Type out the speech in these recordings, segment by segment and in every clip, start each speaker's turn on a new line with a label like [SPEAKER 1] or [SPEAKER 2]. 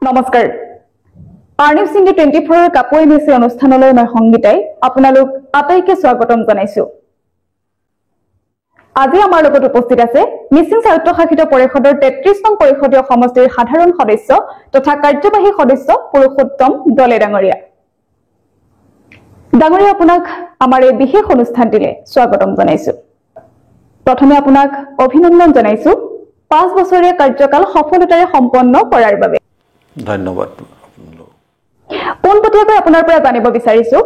[SPEAKER 1] নমস্কাৰ আৰ্নিভ সিন্ধি 24 কাপোৰ নিছে অনুষ্ঠানলৈ মই সংগীতাই আপোনালোক আটাইকে স্বাগতম জনাইছো আজি আমাৰ লগত উপস্থিত আছে মিছিং স্বায়ত্তশাসিত পৰিষদৰ 33 নং পৰিষদীয় সমষ্টিৰ সাধাৰণ সদস্য তথা কাৰ্যবাহী সদস্য পুৰুষোত্তম দলে ডাঙৰীয়া আপোনাক আমাৰ এই বিশেষ অনুষ্ঠানটিলে স্বাগতম জনাইছো প্ৰথমে আপোনাক অভিনন্দন জনাইছো 5 বছৰীয়া কাৰ্যকাল সফলতাৰে সম্পন্ন কৰাৰ বাবে
[SPEAKER 2] ধন্যবাদ
[SPEAKER 1] পোনপটীয়াকৈ আপোনাৰ পৰা জানিব বিচাৰিছো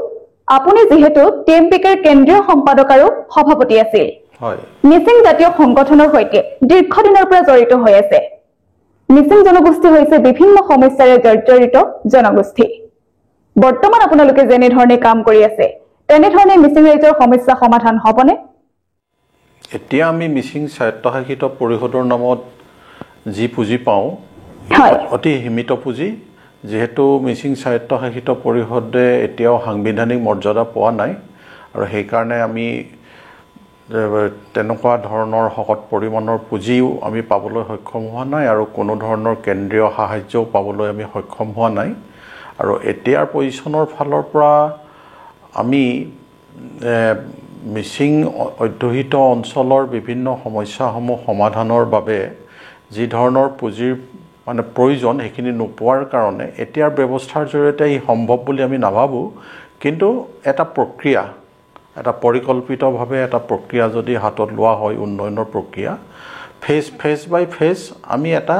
[SPEAKER 1] আপুনি যেহেতু টিএমপিকেৰ কেন্দ্ৰীয় সম্পাদক আৰু সভাপতি আছিল
[SPEAKER 2] হয়
[SPEAKER 1] মিছিং জাতীয় সংগঠনৰ সৈতে দীৰ্ঘদিনৰ পৰা জড়িত হৈ আছে মিছিং জনগোষ্ঠী হৈছে বিভিন্ন সমস্যাৰে জৰ্জৰিত জনগোষ্ঠী বৰ্তমান আপোনালোকে যেনে ধৰণে কাম কৰি আছে তেনে ধৰণে মিছিং ৰাইজৰ সমস্যা সমাধান হ'বনে
[SPEAKER 2] এতিয়া আমি মিছিং স্বায়ত্তশাসিত পৰিষদৰ নামত যি পুঁজি পাওঁ
[SPEAKER 1] হয়
[SPEAKER 2] অতি সীমিত পুঁজি যেহেতু মিছিং স্বায়ত্তশাসিত পৰিষদে এতিয়াও সাংবিধানিক মৰ্যাদা পোৱা নাই আৰু সেই কাৰণে আমি তেনেকুৱা ধৰণৰ হকত পৰিমাণৰ পুঁজিও আমি পাবলৈ সক্ষম হোৱা নাই আৰু কোনো ধৰণৰ কেন্দ্ৰীয় সাহায্যও পাবলৈ আমি সক্ষম হোৱা নাই আৰু এতিয়াৰ পজিশ্যনৰ ফালৰ পৰা আমি মিছিং অধ্যুষিত অঞ্চলৰ বিভিন্ন সমস্যাসমূহ সমাধানৰ বাবে যি ধৰণৰ পুঁজিৰ মানে প্ৰয়োজন সেইখিনি নোপোৱাৰ কাৰণে এতিয়াৰ ব্যৱস্থাৰ জৰিয়তে ই সম্ভৱ বুলি আমি নাভাবোঁ কিন্তু এটা প্ৰক্ৰিয়া এটা পৰিকল্পিতভাৱে এটা প্ৰক্ৰিয়া যদি হাতত লোৱা হয় উন্নয়নৰ প্ৰক্ৰিয়া ফেজ বাই ফেজ আমি এটা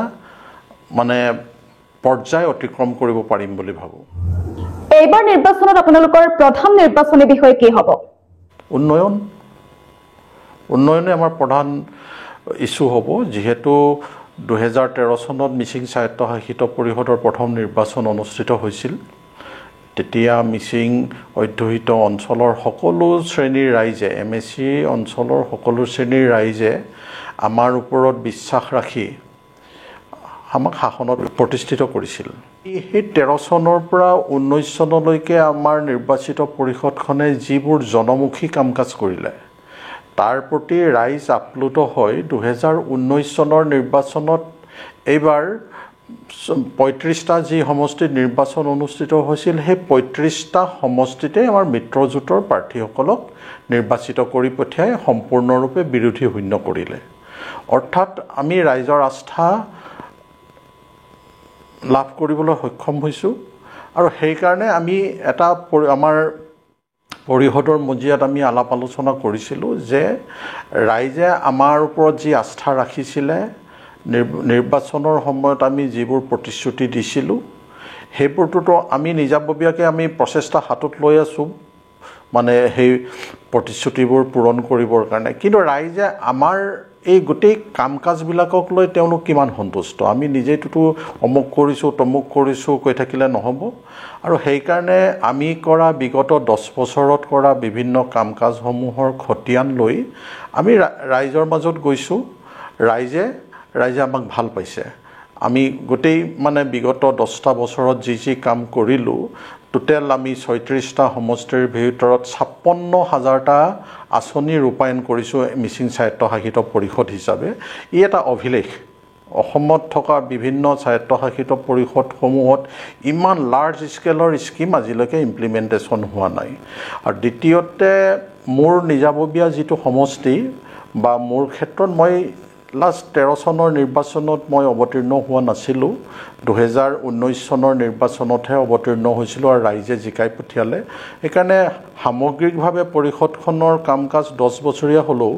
[SPEAKER 2] মানে পৰ্যায় অতিক্ৰম কৰিব পাৰিম বুলি ভাবোঁ
[SPEAKER 1] এইবাৰ নিৰ্বাচনত আপোনালোকৰ প্ৰধান নিৰ্বাচনী বিষয় কি হ'ব
[SPEAKER 2] উন্নয়নে আমাৰ প্ৰধান ইস্যু হ'ব যিহেতু 2013 চনত মিছিং স্বায়ত্তশাসিত পৰিষদৰ প্ৰথম নিৰ্বাচন অনুষ্ঠিত হৈছিল তেতিয়া মিছিং অধ্যুষিত অঞ্চলৰ সকলো শ্ৰেণীৰ ৰাইজে এমএছচি অঞ্চলৰ সকলো শ্ৰেণীৰ ৰাইজে আমাৰ ওপৰত বিশ্বাস ৰাখি আমাক শাসনত প্ৰতিষ্ঠিত কৰিছিল সেই 13 চনৰ পৰা 19 চনলৈকে আমাৰ নিৰ্বাচিত পৰিষদখনে যিবোৰ জনমুখী কাম কাজ কৰিলে তাৰ প্ৰতি ৰাইজ আপ্লুত হৈ 2019 চনৰ নিৰ্বাচনত এইবাৰ 35টা যি সমষ্টিত নিৰ্বাচন অনুষ্ঠিত হৈছিল সেই 35টা সমষ্টিতে আমাৰ মিত্ৰজোঁটৰ প্ৰাৰ্থীসকলক নিৰ্বাচিত কৰি পঠিয়াই সম্পূৰ্ণৰূপে বিৰোধী শূন্য কৰিলে অৰ্থাৎ আমি ৰাইজৰ আস্থা লাভ কৰিবলৈ সক্ষম হৈছোঁ আৰু সেইকাৰণে আমি এটা আমাৰ পৰিষদৰ মজিয়াত আমি আলাপ আলোচনা কৰিছিলোঁ যে ৰাইজে আমাৰ ওপৰত যি আস্থা ৰাখিছিলে নিৰ্বাচনৰ সময়ত আমি যিবোৰ প্ৰতিশ্ৰুতি দিছিলোঁ সেইবোৰতো আমি নিজাববীয়াকৈ আমি প্ৰচেষ্টা হাতত লৈ আছোঁ মানে সেই প্ৰতিশ্ৰুতিবোৰ পূৰণ কৰিবৰ কাৰণে কিন্তু ৰাইজে আমাৰ এই গোটেই কাম কাজবিলাকক লৈ তেওঁলোক কিমান সন্তুষ্ট আমি নিজেইটোতো অমুক কৰিছোঁ তমুক কৰিছোঁ কৈ থাকিলে নহ'ব আৰু সেইকাৰণে আমি কৰা বিগত 10 বছৰত কৰা বিভিন্ন কাম কাজসমূহৰ খতিয়ান লৈ আমি ৰাইজৰ মাজত গৈছোঁ ৰাইজে আমাক ভাল পাইছে আমি গোটেই মানে বিগত 10টা বছৰত যি কাম কৰিলোঁ টোটেল আমি 36টা সমষ্টিৰ ভিতৰত 56,000টা আঁচনি ৰূপায়ণ কৰিছোঁ মিছিং স্বায়ত্তশাসিত পৰিষদ হিচাপে ই এটা অভিলেখ অসমত থকা বিভিন্ন স্বায়ত্তশাসিত পৰিষদসমূহত ইমান লাৰ্জ স্কেলৰ স্কিম আজিলৈকে ইমপ্লিমেণ্টেশ্যন হোৱা নাই আৰু দ্বিতীয়তে মোৰ নিজাববীয়া যিটো সমষ্টি বা মোৰ ক্ষেত্ৰত মই লাষ্ট 13 চনৰ নিৰ্বাচনত মই অৱতীৰ্ণ হোৱা নাছিলোঁ 2019 চনৰ নিৰ্বাচনতহে অৱতীৰ্ণ হৈছিলোঁ আৰু ৰাইজে জিকাই পঠিয়ালে সেইকাৰণে সামগ্ৰিকভাৱে পৰিষদখনৰ কাম কাজ 10 বছৰীয়া হ'লেও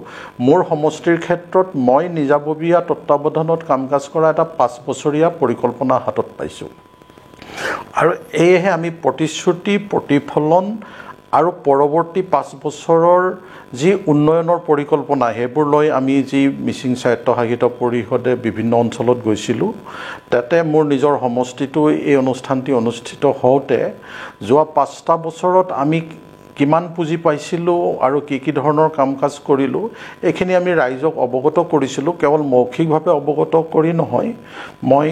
[SPEAKER 2] মোৰ সমষ্টিৰ ক্ষেত্ৰত মই নিজাববীয়া তত্ত্বাৱধানত কাম কাজ কৰা এটা 5 বছৰীয়া পৰিকল্পনা হাতত পাইছোঁ আৰু এয়েহে আমি প্ৰতিশ্ৰুতি প্ৰতিফলন আৰু পৰৱৰ্তী 5 বছৰৰ যি উন্নয়নৰ পৰিকল্পনা সেইবোৰ লৈ আমি যি মিছিং স্বায়ত্তশাসিত পৰিষদে বিভিন্ন অঞ্চলত গৈছিলোঁ তাতে মোৰ নিজৰ সমষ্টিটো এই অনুষ্ঠানটি অনুষ্ঠিত হওঁতে যোৱা 5টা বছৰত আমি কিমান পুঁজি পাইছিলোঁ আৰু কি ধৰণৰ কাম কাজ কৰিলোঁ এইখিনি আমি ৰাইজক অৱগত কৰিছিলোঁ কেৱল মৌখিকভাৱে অৱগত কৰি নহয় মই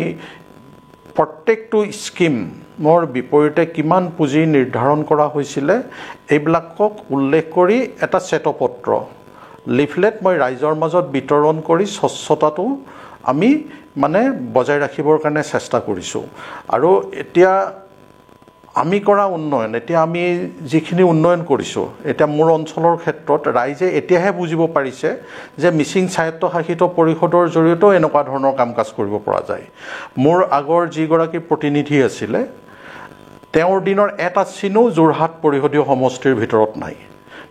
[SPEAKER 2] প্ৰত্যেকটো স্কিমৰ বিপৰীতে কিমান পুঁজি নিৰ্ধাৰণ কৰা হৈছিলে এইবিলাকক উল্লেখ কৰি এটা শ্বেতপত্ৰ লিফলেট মই ৰাইজৰ মাজত বিতৰণ কৰি স্বচ্ছতাটো আমি মানে বজাই ৰাখিবৰ কাৰণে চেষ্টা কৰিছোঁ আৰু এতিয়া আমি কৰা উন্নয়ন এতিয়া আমি যিখিনি উন্নয়ন কৰিছোঁ এতিয়া মোৰ অঞ্চলৰ ক্ষেত্ৰত ৰাইজে এতিয়াহে বুজিব পাৰিছে যে মিচিং স্বায়ত্তশাসিত পৰিষদৰ জৰিয়তেও এনেকুৱা ধৰণৰ কাম কাজ কৰিব পৰা যায় মোৰ আগৰ যিগৰাকী প্ৰতিনিধি আছিলে তেওঁৰ দিনৰ এটা চিনো যোৰহাট পৰিষদীয় সমষ্টিৰ ভিতৰত নাই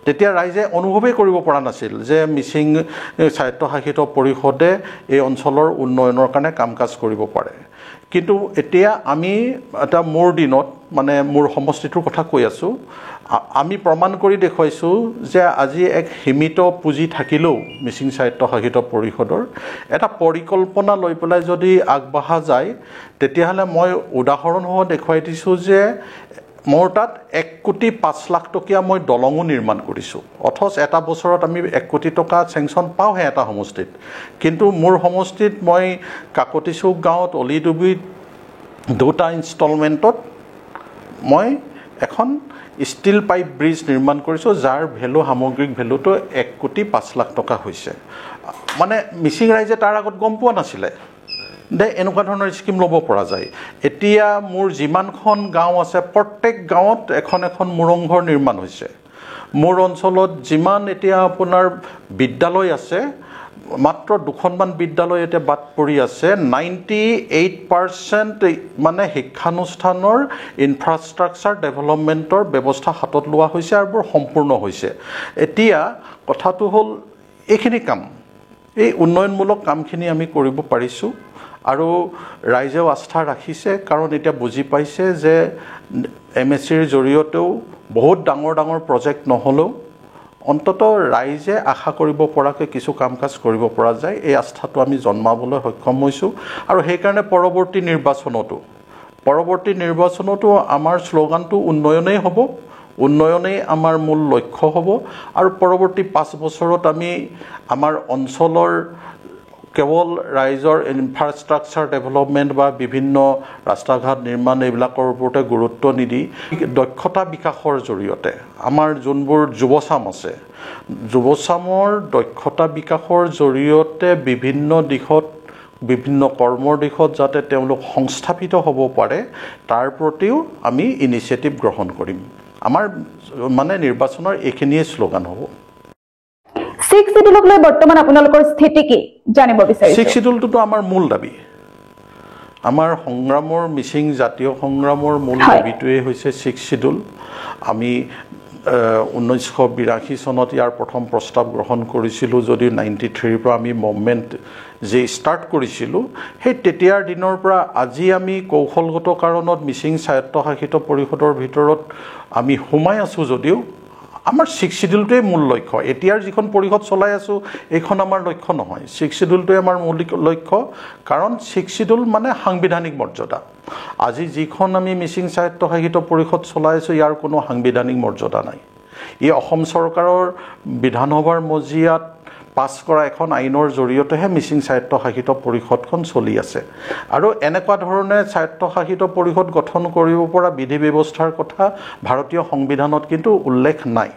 [SPEAKER 2] তেতিয়া ৰাইজে অনুভৱেই কৰিব পৰা নাছিল যে মিচিং স্বায়ত্তশাসিত পৰিষদে এই অঞ্চলৰ উন্নয়নৰ কাৰণে কাম কাজ কৰিব পাৰে কিন্তু এতিয়া আমি এটা মোৰ দিনত মানে মোৰ সমষ্টিটোৰ কথা কৈ আছোঁ আমি প্ৰমাণ কৰি দেখুৱাইছোঁ যে আজি এক সীমিত পুঁজি থাকিলেও মিচিং স্বায়ত্তশাসিত পৰিষদৰ এটা পৰিকল্পনা লৈ পেলাই যদি আগবঢ়া যায় তেতিয়াহ'লে মই উদাহৰণসহ দেখুৱাই দিছোঁ যে মোৰ তাত 1,05,00,000 টকীয়া মই দলঙো নিৰ্মাণ কৰিছোঁ অথচ এটা বছৰত আমি 1 কোটি টকা চেংচন পাওঁহে এটা সমষ্টিত কিন্তু মোৰ সমষ্টিত মই কাকতিচুক গাঁৱত অলিডুবিত 2টা ইনষ্টলমেণ্টত মই এখন ষ্টীল পাইপ ব্ৰিজ নিৰ্মাণ কৰিছোঁ যাৰ ভেলু সামগ্ৰিক ভেলুটো 1,05,00,000 টকা হৈছে মানে মিচিং ৰাইজে তাৰ আগত গম পোৱা নাছিলে দে এনেকুৱা ধৰণৰ স্কিম ল'ব পৰা যায় এতিয়া মোৰ যিমানখন গাঁও আছে প্ৰত্যেক গাঁৱত এখন এখন মুৰংঘৰ নিৰ্মাণ হৈছে মোৰ অঞ্চলত যিমান এতিয়া আপোনাৰ বিদ্যালয় আছে মাত্ৰ দুখনমান বিদ্যালয় এতিয়া বাদ পৰি আছে 98% মানে শিক্ষানুষ্ঠানৰ ইনফ্ৰাষ্ট্ৰাকচাৰ ডেভেলপমেণ্টৰ ব্যৱস্থা হাতত লোৱা হৈছে আৰু বৰ সম্পূৰ্ণ হৈছে এতিয়া কথাটো হ'ল এইখিনি কাম এই উন্নয়নমূলক কামখিনি আমি কৰিব পাৰিছোঁ আৰু ৰাইজেও আস্থা ৰাখিছে কাৰণ এতিয়া বুজি পাইছে যে MSCৰ জৰিয়তেও বহুত ডাঙৰ ডাঙৰ প্ৰজেক্ট নহ'লেও অন্ততঃ ৰাইজে আশা কৰিব পৰাকৈ কিছু কাম কাজ কৰিব পৰা যায় এই আস্থাটো আমি জন্মাবলৈ সক্ষম হৈছোঁ আৰু সেইকাৰণে পৰৱৰ্তী নিৰ্বাচনতো আমাৰ শ্লোগানটো উন্নয়নেই হ'ব উন্নয়নেই আমাৰ মূল লক্ষ্য হ'ব আৰু পৰৱৰ্তী 5 বছৰত আমি আমাৰ অঞ্চলৰ কেৱল ৰাইজৰ ইনফ্ৰাষ্ট্ৰাকচাৰ ডেভেলপমেণ্ট বা বিভিন্ন ৰাস্তা ঘাট নিৰ্মাণ এইবিলাকৰ ওপৰতে গুৰুত্ব নিদি দক্ষতা বিকাশৰ জৰিয়তে আমাৰ যোনবোৰ যুৱচাম আছে যুৱচামৰ দক্ষতা বিকাশৰ জৰিয়তে বিভিন্ন দিশত বিভিন্ন কৰ্মৰ দিশত যাতে তেওঁলোক সংস্থাপিত হ'ব পাৰে তাৰ প্ৰতিও আমি ইনিচিয়েটিভ গ্ৰহণ কৰিম আমাৰ মানে নিৰ্বাচনৰ এইখিনিয়ে শ্লোগান হ'ব
[SPEAKER 1] 6 শিডিউলক লৈ বৰ্তমান আপোনালোকৰ স্থিতি কি জানিব বিচাৰিছো 6
[SPEAKER 2] শিডিউলটো আমাৰ মূল দাবী আমাৰ সংগ্ৰামৰ মিচিং জাতীয় সংগ্ৰামৰ মূল দাবীটোৱে হৈছে 6 শিডিউল আমি 1982 চনত ইয়াৰ প্ৰথম প্ৰস্তাৱ গ্ৰহণ কৰিছিলোঁ যদি 93 পৰা আমি মুভমেণ্ট যে ষ্টাৰ্ট কৰিছিলোঁ সেই তেতিয়াৰ দিনৰ পৰা আজি আমি কৌশলগত কাৰণত মিচিং স্বায়ত্তশাসিত পৰিষদৰ ভিতৰত আমি সোমাই আছোঁ যদিও আমাৰ 6 শিডিউলটোৱে মূল লক্ষ্য এতিয়াৰ যিখন পৰিষদ চলাই আছোঁ এইখন আমাৰ লক্ষ্য নহয় 6 শিডিউলটোৱে আমাৰ মূল লক্ষ্য কাৰণ 6 শিডিউল মানে সাংবিধানিক মৰ্যাদা আজি যিখন আমি মিচিং স্বায়ত্তশাসিত পৰিষদ চলাই আছোঁ ইয়াৰ কোনো সাংবিধানিক মৰ্যাদা নাই ই অসম চৰকাৰৰ বিধানসভাৰ মজিয়াত পাছ কৰা এখন আইনৰ জৰিয়তেহে মিচিং স্বায়ত্তশাসিত পৰিষদখন চলি আছে আৰু এনেকুৱা ধৰণে স্বায়ত্তশাসিত পৰিষদ গঠন কৰিব পৰা বিধি ব্যৱস্থাৰ কথা ভাৰতীয় সংবিধানত কিন্তু উল্লেখ নাই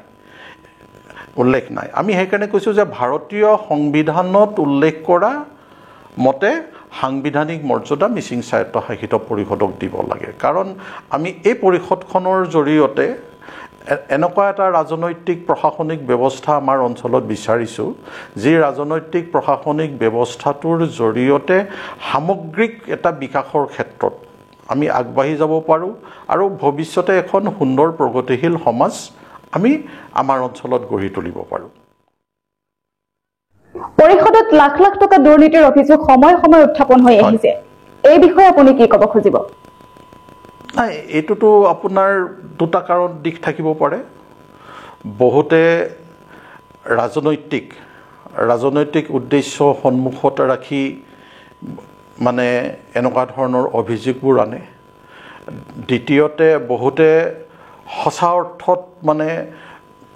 [SPEAKER 2] আমি সেইকাৰণে কৈছোঁ যে ভাৰতীয় সংবিধানত উল্লেখ কৰা মতে সাংবিধানিক মৰ্যাদা মিচিং স্বায়ত্তশাসিত পৰিষদক দিব লাগে কাৰণ আমি এই পৰিষদখনৰ জৰিয়তে এনেকুৱা এটা ৰাজনৈতিক প্ৰশাসনিক ব্যৱস্থা আমাৰ অঞ্চলত বিচাৰিছোঁ যি ৰাজনৈতিক প্ৰশাসনিক ব্যৱস্থাটোৰ জৰিয়তে সামগ্ৰিক এটা বিকাশৰ ক্ষেত্ৰত আমি আগবাঢ়ি যাব পাৰোঁ আৰু ভৱিষ্যতে এখন সুন্দৰ প্ৰগতিশীল সমাজ আমি আমাৰ অঞ্চলত গঢ়ি তুলিব পাৰোঁ
[SPEAKER 1] পৰিষদত লাখ লাখ টকা দুৰ্নীতিৰ অভিযোগ সময় উত্থাপন হৈ আহিছে এই বিষয়ে আপুনি কি ক'ব খুজিব
[SPEAKER 2] নাই এইটোতো আপোনাৰ দুটা কাৰণ দিশ থাকিব পাৰে বহুতে ৰাজনৈতিক উদ্দেশ্য সন্মুখত ৰাখি মানে এনেকুৱা ধৰণৰ অভিযোগবোৰ আনে দ্বিতীয়তে বহুতে সঁচা অৰ্থত মানে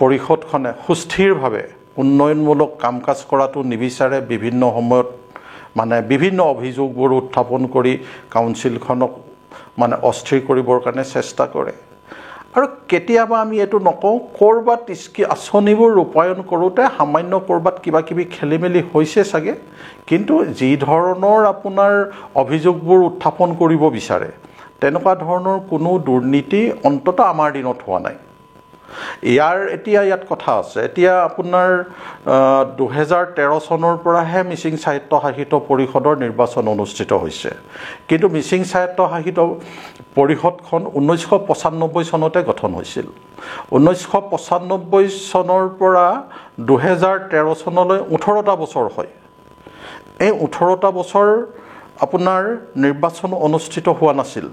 [SPEAKER 2] পৰিষদখনে সুস্থিৰভাৱে উন্নয়নমূলক কাম কাজ কৰাটো নিবিচাৰে বিভিন্ন সময়ত মানে বিভিন্ন অভিযোগবোৰ উত্থাপন কৰি কাউন্সিলখনক মানে অস্থিৰ কৰিবৰ কাৰণে চেষ্টা কৰে আৰু কেতিয়াবা আমি এইটো নকওঁ ক'ৰবাত আঁচনিবোৰ ৰূপায়ণ কৰোঁতে সামান্য ক'ৰবাত কিবা কিবি খেলি মেলি হৈছে চাগে, কিন্তু যি ধৰণৰ আপোনাৰ অভিযোগবোৰ উত্থাপন কৰিব বিচাৰে তেনেকুৱা ধৰণৰ কোনো দুৰ্নীতি অন্ততঃ আমাৰ দিনত হোৱা নাই। ইয়াত কথা আছে, এতিয়া আপোনাৰ 2013 চনৰ পৰাহে মিচিং সাহিত্য সাহিত্য পৰিষদৰ নিৰ্বাচন অনুষ্ঠিত হৈছে, কিন্তু মিচিং সাহিত্য সাহিত্য পৰিষদখন 1995 চনতে গঠন হৈছিল। 1995 চনৰ পৰা 2013 চনলৈ 18টা বছৰ হয়। এই 18টা বছৰ আপোনাৰ নিৰ্বাচন অনুষ্ঠিত হোৱা নাছিল,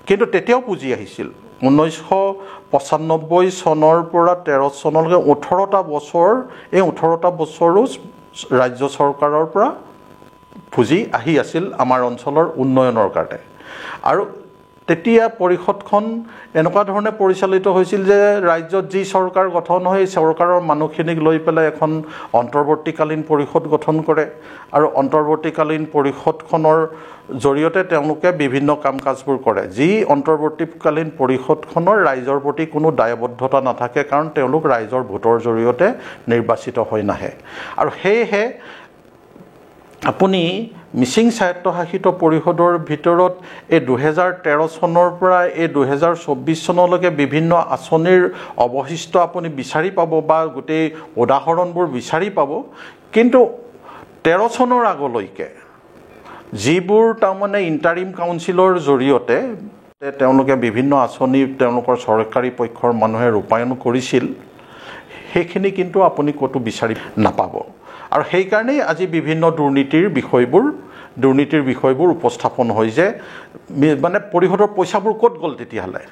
[SPEAKER 2] কিন্তু তেতিয়াও পুঁজি আহিছিল। 1995 চনৰ পৰা 13 চনলৈকে 18টা বছৰ, এই 18টা বছৰো ৰাজ্য চৰকাৰৰ পৰা পুঁজি আহি আছিল আমাৰ অঞ্চলৰ উন্নয়নৰ কাৰণে। আৰু তেতিয়া পৰিষদখন এনেকুৱা ধৰণে পৰিচালিত হৈছিল যে ৰাজ্যত যি চৰকাৰ গঠন হয় চৰকাৰৰ মানুহখিনিক লৈ পেলাই এখন অন্তৰ্বৰ্তীকালীন পৰিষদ গঠন কৰে, আৰু অন্তৰ্বৰ্তীকালীন পৰিষদখনৰ জৰিয়তে তেওঁলোকে বিভিন্ন কাম কাজবোৰ কৰে। যি অন্তৰ্বৰ্তীকালীন পৰিষদখনৰ ৰাইজৰ প্ৰতি কোনো দায়বদ্ধতা নাথাকে, কাৰণ তেওঁলোক ৰাইজৰ ভোটৰ জৰিয়তে নিৰ্বাচিত হৈ নাহে। আৰু সেয়েহে আপুনি মিচিং সাহিত্য সাহিত্য পৰিষদৰ ভিতৰত এই 2013 চনৰ পৰা এই 2024 চনলৈকে বিভিন্ন আঁচনিৰ অৱশিষ্ট আপুনি বিচাৰি পাব বা গোটেই উদাহৰণবোৰ বিচাৰি পাব, কিন্তু 13 চনৰ আগলৈকে যিবোৰ তাৰমানে ইণ্টাৰিম কাউন্সিলৰ জৰিয়তে তেওঁলোকে বিভিন্ন আঁচনি তেওঁলোকৰ চৰকাৰী পক্ষৰ মানুহে ৰূপায়ণ কৰিছিল, সেইখিনি কিন্তু আপুনি ক'তো বিচাৰি নাপাব। আৰু সেইকাৰণেই আজি বিভিন্ন দুৰ্নীতিৰ বিষয়বোৰ উপস্থাপন হয় যে মানে পৰিষদৰ পইচাবোৰ ক'ত গ'ল, তেতিয়াহ'লে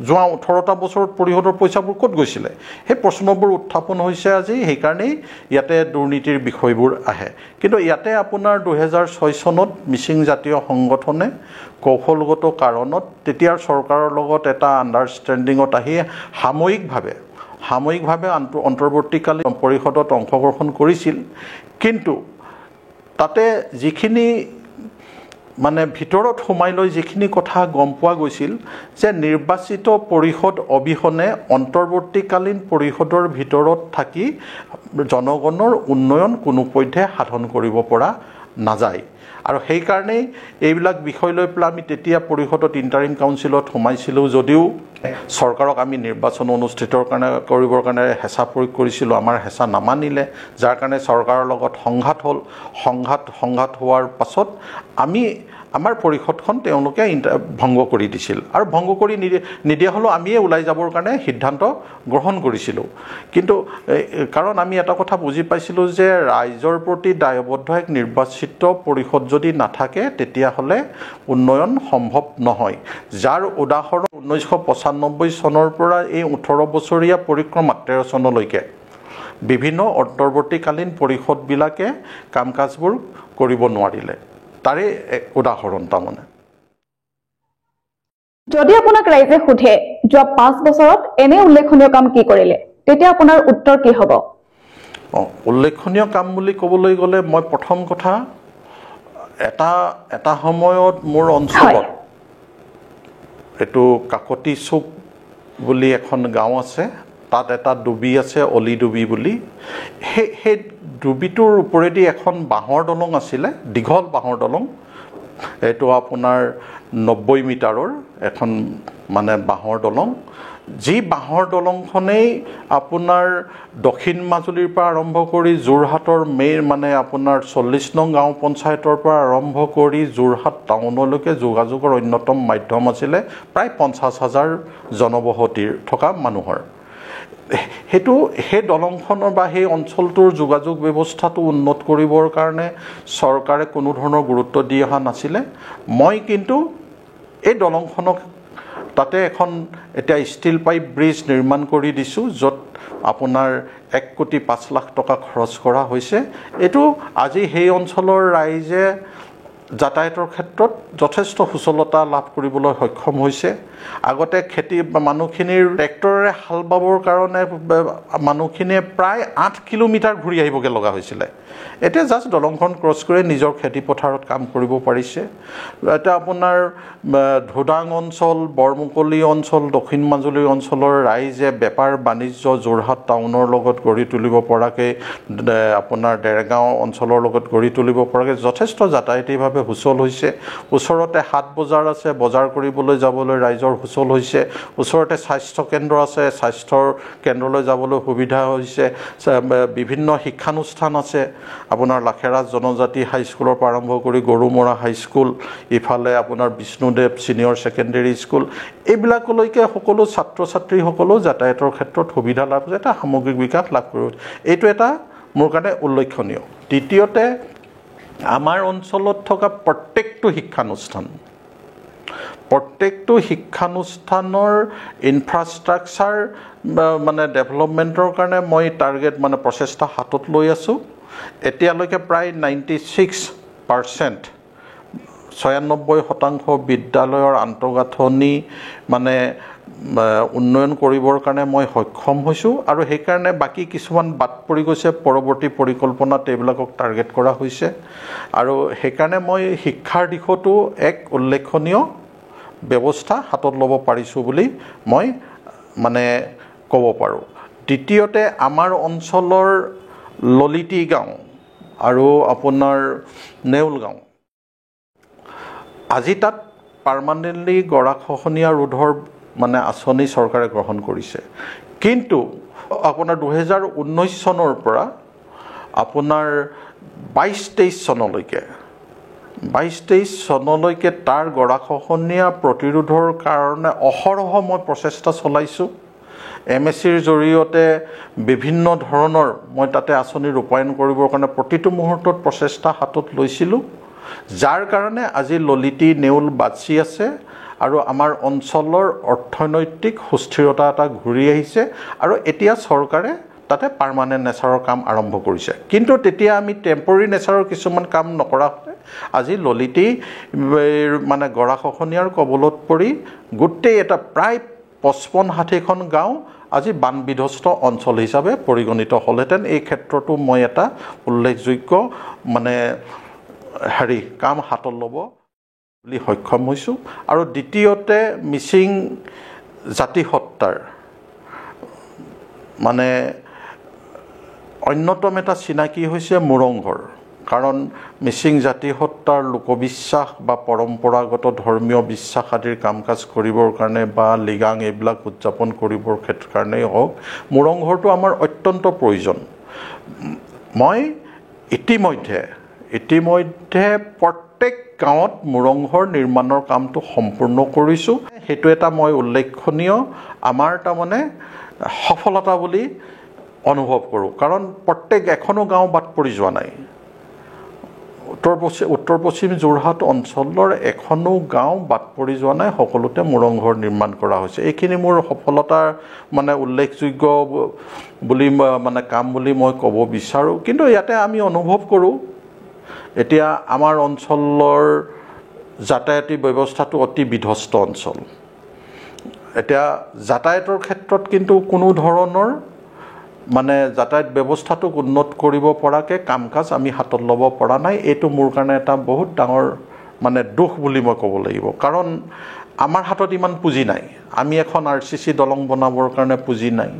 [SPEAKER 2] যোৱা 18টা বছৰত পৰিষদৰ পইচাবোৰ ক'ত গৈছিলে, সেই প্ৰশ্নবোৰ উত্থাপন হৈছে আজি। সেইকাৰণেই ইয়াতে দুৰ্নীতিৰ বিষয়বোৰ আহে। কিন্তু ইয়াতে আপোনাৰ 2006 চনত মিচিং জাতীয় সংগঠনে কৌশলগত কাৰণত তেতিয়াৰ চৰকাৰৰ লগত এটা আণ্ডাৰষ্টেণ্ডিঙত আহি সাময়িকভাৱে অন্তৰ্বৰ্তীকালীন পৰিষদত অংশগ্ৰহণ কৰিছিল, কিন্তু তাতে যিখিনি মানে ভিতৰত সোমাই লৈ যিখিনি কথা গম পোৱা গৈছিল যে নিৰ্বাচিত পৰিষদ অবিহনে অন্তৰ্বৰ্তীকালীন পৰিষদৰ ভিতৰত থাকি জনগণৰ উন্নয়ন কোনোপধ্যে সাধন কৰিব পৰা নাযায়। আৰু সেইকাৰণেই এইবিলাক বিষয় লৈ পেলাই আমি তেতিয়া পৰিষদত ইণ্টাৰিম কাউন্সিলত সোমাইছিলোঁ, যদিও চৰকাৰক আমি নিৰ্বাচন কৰিবৰ কাৰণে হেঁচা প্ৰয়োগ কৰিছিলোঁ, আমাৰ হেঁচা নামানিলে, যাৰ কাৰণে চৰকাৰৰ লগত সংঘাত হোৱাৰ পাছত আমাৰ পৰিষদখন তেওঁলোকে ভংগ কৰি দিছিল। আৰু ভংগ কৰি নিদিয়া হ'লেও আমিয়ে ওলাই যাবৰ কাৰণে সিদ্ধান্ত গ্ৰহণ কৰিছিলোঁ। কিন্তু কাৰণ আমি এটা কথা বুজি পাইছিলোঁ যে ৰাইজৰ প্ৰতি দায়বদ্ধ এক নিৰ্বাচিত পৰিষদ যদি নাথাকে তেতিয়াহ'লে উন্নয়ন সম্ভৱ নহয়। যাৰ উদাহৰণ 1995 চনৰ পৰা এই 18 বছৰীয়া পৰিক্ৰমাত 13 চনলৈকে বিভিন্ন অন্তৰ্বৰ্তীকালীন পৰিষদবিলাকে কাম কাজবোৰ কৰিব নোৱাৰিলে, তাৰে এক উদাহৰণ। তাৰমানে
[SPEAKER 1] যদি আপোনাক ৰাইজে সোধে যোৱা 5 বছৰত এনে উল্লেখনীয় কাম কি কৰিলে, তেতিয়া আপোনাৰ উত্তৰ কি হ'ব?
[SPEAKER 2] উল্লেখনীয় কাম বুলি ক'বলৈ গ'লে মই প্ৰথম কথা এটা সময়ত মোৰ অঞ্চলত এইটো কাকতি চুক বুলি এখন গাঁও আছে, তাত এটা ডুবি আছে অলি ডুবি বুলি। সেই ডুবিটোৰ ওপৰেদি এখন বাঁহৰ দলং আছিলে, দীঘল বাঁহৰ দলং, এইটো আপোনাৰ 90 মিটাৰৰ এখন মানে বাঁহৰ দলং। যি বাঁহৰ দলংখনেই আপোনাৰ দক্ষিণ মাজুলীৰ পৰা আৰম্ভ কৰি যোৰহাটৰ মানে আপোনাৰ 40 নং গাঁও পঞ্চায়তৰ পৰা আৰম্ভ কৰি যোৰহাট টাউনলৈকে যোগাযোগৰ অন্যতম মাধ্যম আছিলে প্ৰায় 50,000 জনবসতিৰ থকা মানুহৰ। সেই দলংখনৰ বা সেই অঞ্চলটোৰ যোগাযোগ ব্যৱস্থাটো উন্নত কৰিবৰ কাৰণে চৰকাৰে কোনো ধৰণৰ গুৰুত্ব দি অহা নাছিলে। মই কিন্তু এই দলংখনক তাতে এখন এতিয়া ষ্টীল পাইপ ব্ৰিজ নিৰ্মাণ কৰি দিছোঁ, য'ত আপোনাৰ 1,05,00,000 টকা খৰচ কৰা হৈছে। এইটো আজি সেই অঞ্চলৰ ৰাইজে যাতায়াতৰ ক্ষেত্ৰত যথেষ্ট সুচলতা লাভ কৰিবলৈ সক্ষম হৈছে আগতে খেতি মানুহখিনিৰ ট্ৰেক্টৰেৰে হাল বাবৰ কাৰণে মানুহখিনিয়ে প্ৰায় 8 কিলোমিটাৰ ঘূৰি আহিবগে লগা হৈছিলে এতিয়া জাস্ট দলংখন ক্ৰছ কৰি নিজৰ খেতি পথাৰত কাম কৰিব পাৰিছে এটা আপোনাৰ ধোদাং অঞ্চল বৰমুকলি অঞ্চল দক্ষিণ মাজুলী অঞ্চলৰ ৰাইজে বেপাৰ বাণিজ্য যোৰহাট টাউনৰ লগত গঢ়ি তুলিব পৰাকৈ আপোনাৰ দেৰগাঁও অঞ্চলৰ লগত গঢ়ি তুলিব পৰাকৈ যথেষ্ট যাতায়াতীভাৱে সুচল হৈছে ওচৰতে হাট বজাৰ আছে বজাৰ কৰিবলৈ যাবলৈ ৰাইজৰ সুচল হৈছে ওচৰতে স্বাস্থ্য কেন্দ্ৰ আছে স্বাস্থ্যৰ কেন্দ্ৰলৈ যাবলৈ সুবিধা হৈছে বিভিন্ন শিক্ষানুষ্ঠান আছে আপোনাৰ লাখেৰাজ জনজাতি হাইস্কুলৰ পৰা আৰম্ভ কৰি গৰুমৰা হাইস্কুল ইফালে আপোনাৰ বিষ্ণুদেৱ ছিনিয়ৰ ছেকেণ্ডেৰী স্কুল এইবিলাকলৈকে সকলো ছাত্ৰ ছাত্ৰীসকলেও যাতায়াতৰ ক্ষেত্ৰত সুবিধা লাভ কৰে এটা সামগ্ৰিক বিকাশ লাভ কৰিব এইটো এটা মোৰ কাৰণে উল্লেখনীয় দ্বিতীয়তে আমাৰ অঞ্চলত থকা প্ৰত্যেকটো শিক্ষানুষ্ঠানৰ ইনফ্ৰাষ্ট্ৰাকচাৰ মানে ডেভেলপমেণ্টৰ কাৰণে মই টাৰ্গেট মানে প্ৰচেষ্টা হাতত লৈ আছোঁ এতিয়ালৈকে প্ৰায় 96% 96% বিদ্যালয়ৰ আন্তঃগাঁথনি মানে উন্নয়ন কৰিবৰ কাৰণে মই সক্ষম হৈছোঁ আৰু সেইকাৰণে বাকী কিছুমান বাদ পৰি গৈছে পৰৱৰ্তী পৰিকল্পনাত এইবিলাকক টাৰ্গেট কৰা হৈছে আৰু সেইকাৰণে মই শিক্ষাৰ দিশতো এক উল্লেখনীয় ব্যৱস্থা হাতত ল'ব পাৰিছোঁ বুলি মই মানে ক'ব পাৰোঁ দ্বিতীয়তে আমাৰ অঞ্চলৰ ললিতি গাঁও আৰু আপোনাৰ নেউল গাঁও আজি তাত পাৰ্মানেণ্টলি গৰাখহনীয়া ৰোধৰ মানে আঁচনি চৰকাৰে গ্ৰহণ কৰিছে কিন্তু আপোনাৰ 2019 চনৰ পৰা আপোনাৰ 22-23 চনলৈকে তাৰ গৰাখহনীয়া প্ৰতিৰোধৰ কাৰণে অহৰহ মই প্ৰচেষ্টা চলাইছোঁ MSCৰ জৰিয়তে বিভিন্ন ধৰণৰ মই তাতে আঁচনি ৰূপায়ণ কৰিবৰ কাৰণে প্ৰতিটো মুহূৰ্তত প্ৰচেষ্টা হাতত লৈছিলোঁ যাৰ কাৰণে আজি ললিতি নেউল বাচি আছে আৰু আমাৰ অঞ্চলৰ অৰ্থনৈতিক সুস্থিৰতা এটা ঘূৰি আহিছে আৰু এতিয়া চৰকাৰে তাতে পাৰ্মানেণ্ট নেচাৰৰ কাম আৰম্ভ কৰিছে কিন্তু তেতিয়া আমি টেম্পৰৰী নেচাৰৰ কিছুমান কাম নকৰা আজি ললিতি মানে গৰাখহনীয়াৰ কবলত পৰি গোটেই এটা প্ৰায় 55-60খন গাঁও আজি বানবিধ্বস্ত অঞ্চল হিচাপে পৰিগণিত হ'লহেঁতেন এই ক্ষেত্ৰতো মই এটা উল্লেখযোগ্য মানে কাম হাতত ল'ব বুলি সক্ষম হৈছোঁ আৰু দ্বিতীয়তে মিচিং জাতি হত্যাৰ মানে অন্যতম এটা চিনাকি হৈছে মুৰংঘৰ কাৰণ মিচিং জাতি হত্যাৰ লোকবিশ্বাস বা পৰম্পৰাগত ধৰ্মীয় বিশ্বাস আদিৰ কাম কাজ কৰিবৰ কাৰণে বা লিগাং এইবিলাক উদযাপন কৰিবৰ ক্ষেত্ৰৰ কাৰণেই হওক মুৰংঘৰটো আমাৰ অত্যন্ত প্ৰয়োজন মই ইতিমধ্যে প্ৰত্যেক গাঁৱত মুৰংঘৰ নিৰ্মাণৰ কামটো সম্পূৰ্ণ কৰিছোঁ সেইটো এটা মই উল্লেখনীয় আমাৰ তাৰমানে সফলতা বুলি অনুভৱ কৰোঁ কাৰণ প্ৰত্যেক এখনো গাঁও বাদ পৰি যোৱা নাই উত্তৰ পশ্চিম যোৰহাট অঞ্চলৰ এখনো গাঁও বাদ পৰি যোৱা নাই সকলোতে মুৰংঘৰ নিৰ্মাণ কৰা হৈছে এইখিনি মোৰ সফলতাৰ মানে উল্লেখযোগ্য বুলি মানে কাম বুলি মই ক'ব বিচাৰোঁ কিন্তু ইয়াতে আমি অনুভৱ কৰোঁ এতিয়া আমাৰ অঞ্চলৰ যাতায়াতী ব্যৱস্থাটো অতি বিধ্বস্ত অঞ্চল এতিয়া যাতায়াতৰ ক্ষেত্ৰত কিন্তু কোনো ধৰণৰ মানে যাতায়াত ব্যৱস্থাটোক উন্নত কৰিব পৰাকৈ কাম কাজ আমি হাতত ল'ব পৰা নাই এইটো মোৰ কাৰণে এটা বহুত ডাঙৰ মানে দুখ বুলি মই ক'ব লাগিব কাৰণ আমাৰ হাতত ইমান পুঁজি নাই আমি এখন RCC দলং বনাবৰ কাৰণে পুঁজি নাই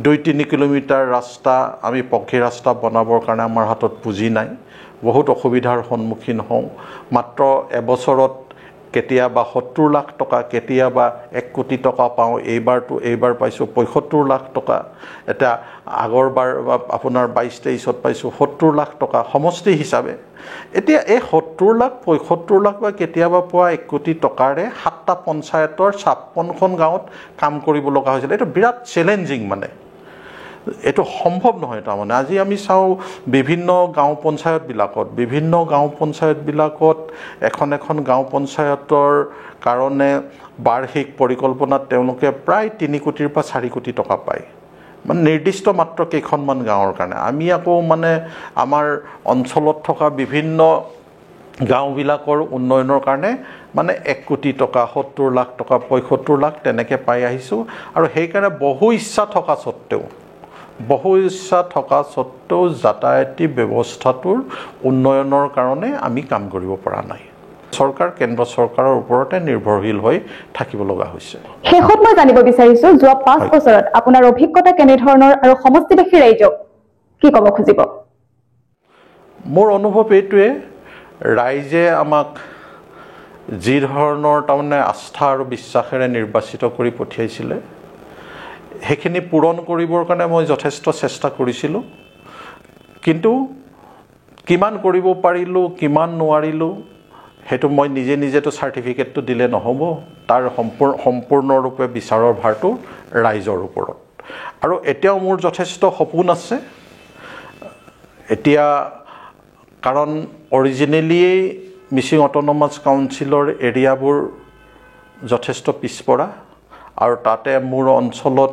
[SPEAKER 2] 2-3 কিলোমিটাৰ ৰাস্তা আমি পকী ৰাস্তা বনাবৰ কাৰণে আমাৰ হাতত পুঁজি নাই বহুত অসুবিধাৰ সন্মুখীন হওঁ মাত্ৰ এবছৰত কেতিয়াবা 70 লাখ টকা কেতিয়াবা 1 কোটি টকা পাওঁ এইবাৰ পাইছোঁ 75 লাখ টকা এটা আগৰবাৰ আপোনাৰ 22-23ত পাইছোঁ 70 লাখ টকা সমষ্টি হিচাপে এতিয়া এই 70 লাখ 75 লাখ বা কেতিয়াবা পোৱা 1 কোটি টকাৰে 7টা পঞ্চায়তৰ 56খন গাঁৱত কাম কৰিব লগা হৈছিল এইটো বিৰাট চ্যালেঞ্জিং মানে এইটো সম্ভৱ নহয় তাৰমানে আজি আমি চাওঁ বিভিন্ন গাঁও পঞ্চায়তবিলাকত এখন গাঁও পঞ্চায়তৰ কাৰণে বাৰ্ষিক পৰিকল্পনাত তেওঁলোকে প্ৰায় 3 কোটিৰ পৰা 4 কোটি টকা পায় মানে নিৰ্দিষ্ট মাত্ৰ কেইখনমান গাঁৱৰ কাৰণে আমি আকৌ মানে আমাৰ অঞ্চলত থকা বিভিন্ন গাঁওবিলাকৰ উন্নয়নৰ কাৰণে মানে 1 কোটি টকা 70 লাখ টকা 75 লাখ তেনেকৈ পাই আহিছোঁ আৰু সেইকাৰণে বহু ইচ্ছা থকা স্বত্তেও যাতায়াতী ব্যৱস্থাটোৰ উন্নয়নৰ কাৰণে আমি কাম কৰিব পৰা নাই চৰকাৰ কেন্দ্ৰ চৰকাৰৰ ওপৰতে নিৰ্ভৰশীল হৈ থাকিব লগা হৈছে
[SPEAKER 1] শেষত মই জানিব বিচাৰিছো যোৱা 5 বছৰত আপোনাৰ অভিজ্ঞতা কেনে ধৰণৰ আৰু সমষ্টিবাসী ৰাইজক কি ক'ব খুজিব
[SPEAKER 2] মোৰ অনুভৱ এইটোৱে ৰাইজে আমাক যি ধৰণৰ তাৰমানে আস্থা আৰু বিশ্বাসেৰে নিৰ্বাচিত কৰি পঠিয়াইছিলে সেইখিনি পূৰণ কৰিবৰ কাৰণে মই যথেষ্ট চেষ্টা কৰিছিলোঁ কিন্তু কিমান কৰিব পাৰিলোঁ কিমান নোৱাৰিলোঁ সেইটো মই নিজেতো চাৰ্টিফিকেটটো দিলে নহ'ব তাৰ সম্পূৰ্ণৰূপে বিচাৰৰ ভাৰটো ৰাইজৰ ওপৰত আৰু এতিয়াও মোৰ যথেষ্ট সপোন আছে এতিয়া কাৰণ অৰিজিনেলিয়ে মিচিং অট'নমাছ কাউন্সিলৰ এৰিয়াবোৰ যথেষ্ট পিছপৰা আৰু তাতে মোৰ অঞ্চলত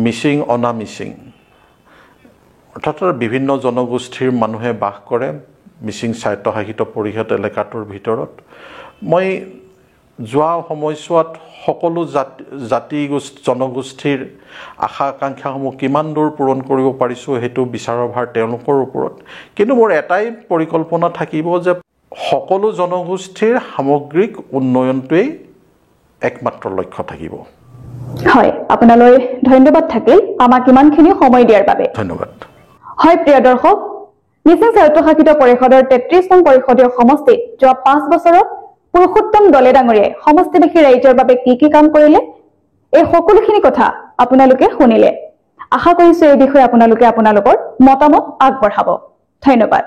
[SPEAKER 2] মিচিং অনামিচিং অৰ্থাৎ বিভিন্ন জনগোষ্ঠীৰ মানুহে বাস কৰে মিচিং স্বায়ত্তশাসিত পৰিষদ এলেকাটোৰ ভিতৰত মই যোৱা সময়ছোৱাত সকলো জনগোষ্ঠীৰ আশা আকাংক্ষাসমূহ কিমান দূৰ পূৰণ কৰিব পাৰিছোঁ সেইটো বিচাৰৰ ভাৰ তেওঁলোকৰ ওপৰত কিন্তু মোৰ এটাই পৰিকল্পনা থাকিব যে সকলো জনগোষ্ঠীৰ সামগ্ৰিক উন্নয়নটোৱেই একমাত্ৰ লক্ষ্য থাকিব
[SPEAKER 1] হয় আপোনালৈ ধন্যবাদ থাকিল আমাক ইমানখিনি সময় দিয়াৰ বাবে
[SPEAKER 2] ধন্যবাদ
[SPEAKER 1] হয় প্ৰিয় দৰ্শক মিচিং স্বায়ত্তশাসিত পৰিষদৰ 33 নং পৰিষদীয় সমষ্টিত যোৱা 5 বছৰত পুৰুষোত্তম দলে ডাঙৰীয়াই সমষ্টিবাসী ৰাইজৰ বাবে কি কাম কৰিলে এই সকলোখিনি কথা আপোনালোকে শুনিলে আশা কৰিছো এই বিষয়ে আপোনালোকৰ মতামত আগবঢ়াব ধন্যবাদ